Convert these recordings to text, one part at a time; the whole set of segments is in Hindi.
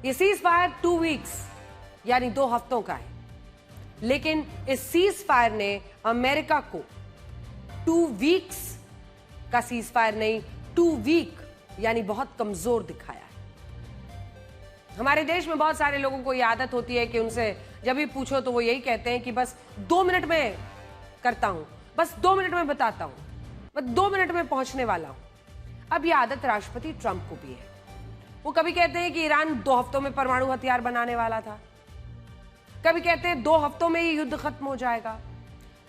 ये सीज फायर 2 वीक्स यानी 2 हफ्तों का है, लेकिन इस सीज फायर ने अमेरिका को 2 वीक्स का सीज फायर नहीं, 2 वीक यानी बहुत कमजोर दिखाया है। हमारे देश में बहुत सारे लोगों को यह आदत होती है कि उनसे जब भी पूछो तो वो यही कहते हैं कि बस 2 मिनट में करता हूं, बस 2 मिनट में बताता हूं, बस 2 मिनट में पहुंचने वाला हूं। अब यह आदत राष्ट्रपति ट्रंप को भी है। वो कभी कहते हैं कि ईरान 2 हफ्तों में परमाणु हथियार बनाने वाला था, कभी कहते हैं 2 हफ्तों में ही युद्ध खत्म हो जाएगा,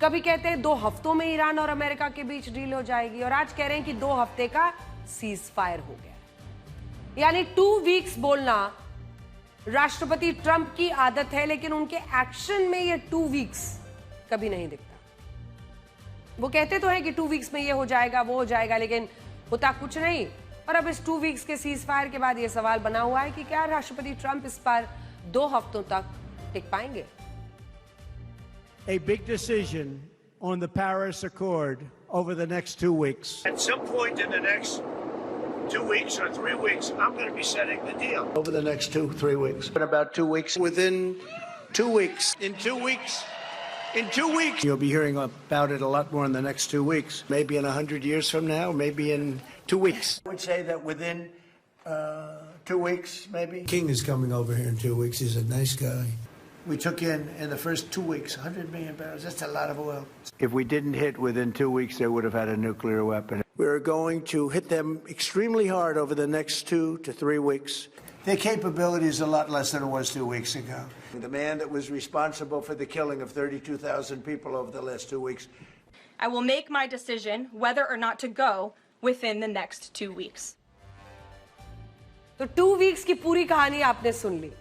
कभी कहते हैं 2 हफ्तों में ईरान और अमेरिका के बीच डील हो जाएगी, और आज कह रहे हैं कि 2 हफ्ते का सीज फायर हो गया। यानी 2 वीक्स बोलना राष्ट्रपति ट्रंप की आदत है, लेकिन उनके एक्शन में ये 2 वीक्स कभी नहीं दिखता। वो कहते तो हैं कि 2 वीक्स में ये हो जाएगा, वो हो जाएगा, लेकिन होता कुछ नहीं। और अब इस 2 वीक्स के सीज फायर के बाद ये सवाल बना हुआ है कि क्या राष्ट्रपति ट्रंप इस पर 2 हफ्तों तक टिक पाएंगे? A big decision on the Paris Accord over the next 2 weeks. At some point in the next 2 weeks or 3 weeks, I'm going to be setting the deal. Over the next 2-3 weeks. In about 2 weeks. Within 2 weeks. In 2 weeks. In 2 weeks. You'll be hearing about it a lot more in the next 2 weeks. Maybe in 100 years from now, maybe in 2 weeks. I would say that within 2 weeks, maybe. King is coming over here in 2 weeks. He's a nice guy. We took in the first 2 weeks, 100 million barrels. That's a lot of oil. If we didn't hit within 2 weeks, they would have had a nuclear weapon. We're going to hit them extremely hard over the next 2 to 3 weeks. Their capability is a lot less than it was 2 weeks ago. The man that was responsible for the killing of 32,000 people over the last 2 weeks. I will make my decision whether or not to go within the next 2 weeks. तो 2 वीक्स की पूरी कहानी आपने सुन ली।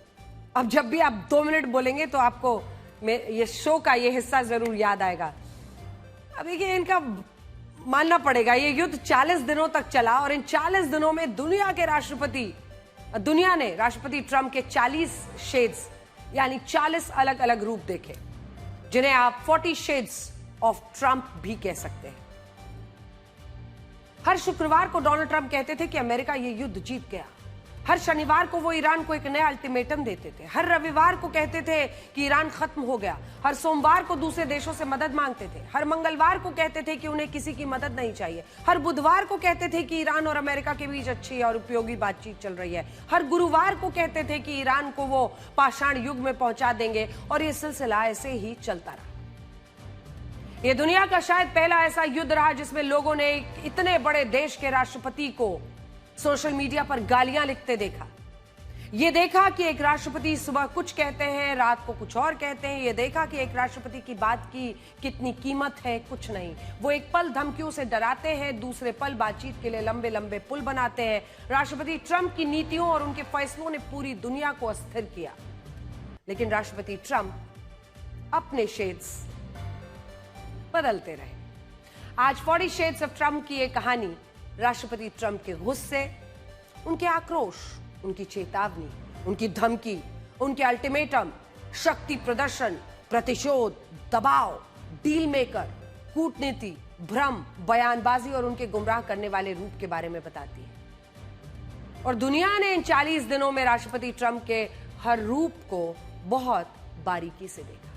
अब जब भी आप 2 मिनट बोलेंगे तो आपको ये शो का ये हिस्सा जरूर याद आएगा। अब देखिए, इनका मानना पड़ेगा, ये युद्ध 40 दिनों तक चला और इन 40 दिनों में दुनिया ने राष्ट्रपति ट्रंप के 40 शेड्स यानी 40 अलग अलग रूप देखे, जिन्हें आप 40 शेड्स ऑफ ट्रंप भी कह सकते हैं। हर शुक्रवार को डोनाल्ड ट्रंप कहते थे कि अमेरिका ये युद्ध जीत गया। हर शनिवार को वो ईरान को एक नया अल्टीमेटम देते थे। हर रविवार को कहते थे कि ईरान खत्म हो गया। हर सोमवार को दूसरे देशों से मदद मांगते थे। हर मंगलवार को कहते थे कि उन्हें किसी की मदद नहीं चाहिए। हर बुधवार को कहते थे कि ईरान और अमेरिका के बीच अच्छी और उपयोगी बातचीत चल रही है। हर गुरुवार को कहते थे कि ईरान को वो पाषाण युग में पहुंचा देंगे, और ये सिलसिला ऐसे ही चलता रहा। ये दुनिया का शायद पहला ऐसा युद्ध रहा जिसमें लोगों ने इतने बड़े देश के राष्ट्रपति को सोशल मीडिया पर गालियां लिखते देखा। ये देखा कि एक राष्ट्रपति सुबह कुछ कहते हैं, रात को कुछ और कहते हैं। ये देखा कि एक राष्ट्रपति की बात की कितनी कीमत है, कुछ नहीं। वो एक पल धमकियों से डराते हैं, दूसरे पल बातचीत के लिए लंबे लंबे पुल बनाते हैं। राष्ट्रपति ट्रंप की नीतियों और उनके फैसलों ने पूरी दुनिया को अस्थिर किया, लेकिन राष्ट्रपति ट्रंप अपने शेड्स बदलते रहे। आज 40 शेड्स ऑफ ट्रंप की एक कहानी राष्ट्रपति ट्रंप के गुस्से, उनके आक्रोश, उनकी चेतावनी, उनकी धमकी, उनके अल्टीमेटम, शक्ति प्रदर्शन, प्रतिशोध, दबाव, डील मेकर, कूटनीति, भ्रम, बयानबाजी और उनके गुमराह करने वाले रूप के बारे में बताती है। और दुनिया ने इन 40 दिनों में राष्ट्रपति ट्रंप के हर रूप को बहुत बारीकी से देखा,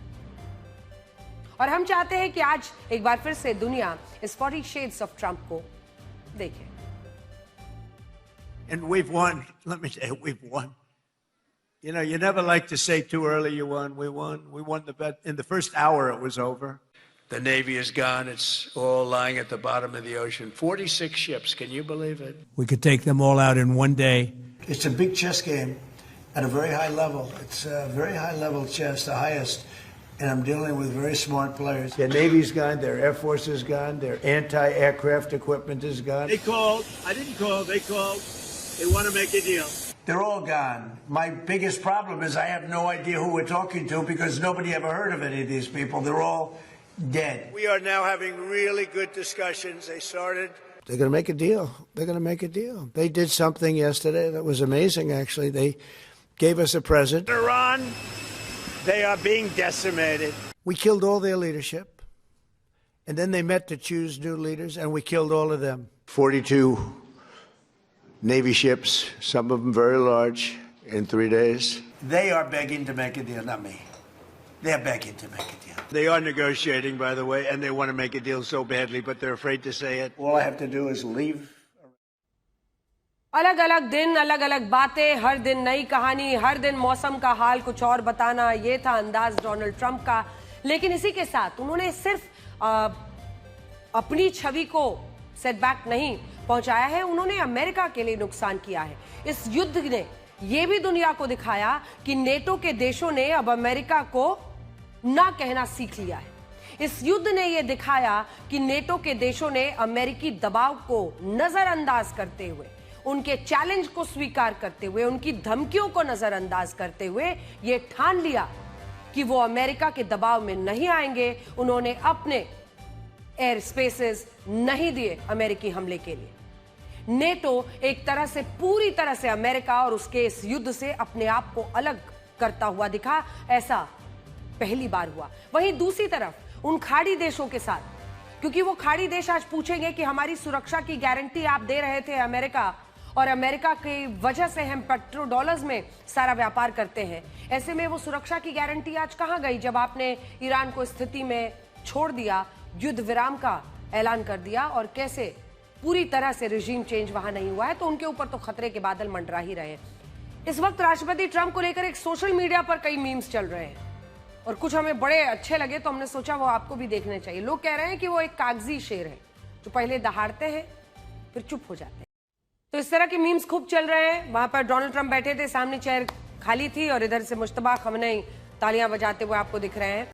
और हम चाहते हैं कि आज एक बार फिर से दुनिया इस 40 शेड्स ऑफ ट्रंप को देखें। And we've won. Let me say, we've won. You know, you never like to say too early you won. We won. We won the bet. In the first hour, it was over. The Navy is gone. It's all lying at the bottom of the ocean. 46 ships. Can you believe it? We could take them all out in one day. It's a big chess game at a very high level. It's a very high level chess, the highest. And I'm dealing with very smart players. Their Navy's gone, their Air Force is gone, their anti-aircraft equipment is gone. They called. I didn't call. They called. They want to make a deal. They're all gone. My biggest problem is I have no idea who we're talking to because nobody ever heard of any of these people. They're all dead. We are now having really good discussions. They started. They're going to make a deal. They're going to make a deal. They did something yesterday that was amazing, actually. They gave us a present. Iran, they are being decimated. We killed all their leadership. And then they met to choose new leaders, and we killed all of them. 42 Navy ships, some of them very large, in 3 days. They are begging to make a deal, not me. They're begging to make a deal. They are negotiating, by the way, and they want to make a deal so badly, but they're afraid to say it. All I have to do is leave. अलग अलग दिन, अलग अलग बातें, हर दिन नई कहानी, हर दिन मौसम का हाल कुछ और बताना, ये था अंदाज डोनाल्ड ट्रंप का। लेकिन इसी के साथ उन्होंने सिर्फ अपनी छवि को सेटबैक नहीं पहुंचाया है, उन्होंने अमेरिका के लिए नुकसान किया है। इस युद्ध ने यह भी दुनिया को दिखाया कि नेटो के देशों ने अब अमेरिका को ना कहना सीख लिया है। इस युद्ध ने यह दिखाया कि नेटो के देशों ने अमेरिकी दबाव को नजरअंदाज करते हुए, उनके चैलेंज को स्वीकार करते हुए, उनकी धमकियों को नजरअंदाज करते हुए यह ठान लिया कि वो अमेरिका के दबाव में नहीं आएंगे। उन्होंने अपने एयर स्पेसेस नहीं दिए अमेरिकी हमले के लिए। नेटो एक तरह से पूरी तरह से अमेरिका और उसके इस युद्ध से अपने आप को अलग करता हुआ दिखा, ऐसा पहली बार हुआ। वहीं दूसरी तरफ उन खाड़ी देशों के साथ, क्योंकि वो खाड़ी देश आज पूछेंगे कि हमारी सुरक्षा की गारंटी आप दे रहे थे अमेरिका, और अमेरिका की वजह से हम पेट्रो डॉलर्स में सारा व्यापार करते हैं, ऐसे में वो सुरक्षा की गारंटी आज कहां गई जब आपने ईरान को स्थिति में छोड़ दिया, युद्ध विराम का ऐलान कर दिया, और कैसे पूरी तरह से रिजीम चेंज वहां नहीं हुआ है, तो उनके ऊपर तो खतरे के बादल मंडरा ही रहे हैं। इस वक्त राष्ट्रपति ट्रंप को लेकर एक सोशल मीडिया पर कई मीम्स चल रहे हैं और कुछ हमें बड़े अच्छे लगे, तो हमने सोचा वो आपको भी देखने चाहिए। लोग कह रहे हैं कि वो एक कागजी शेर है जो पहले दहाड़ते हैं फिर चुप हो जाते हैं। तो इस तरह के मीम्स खूब चल रहे हैं। वहां पर डोनाल्ड ट्रंप बैठे थे, सामने चेयर खाली थी और इधर से मुश्तबा खमनेई तालियां बजाते हुए आपको दिख रहे हैं।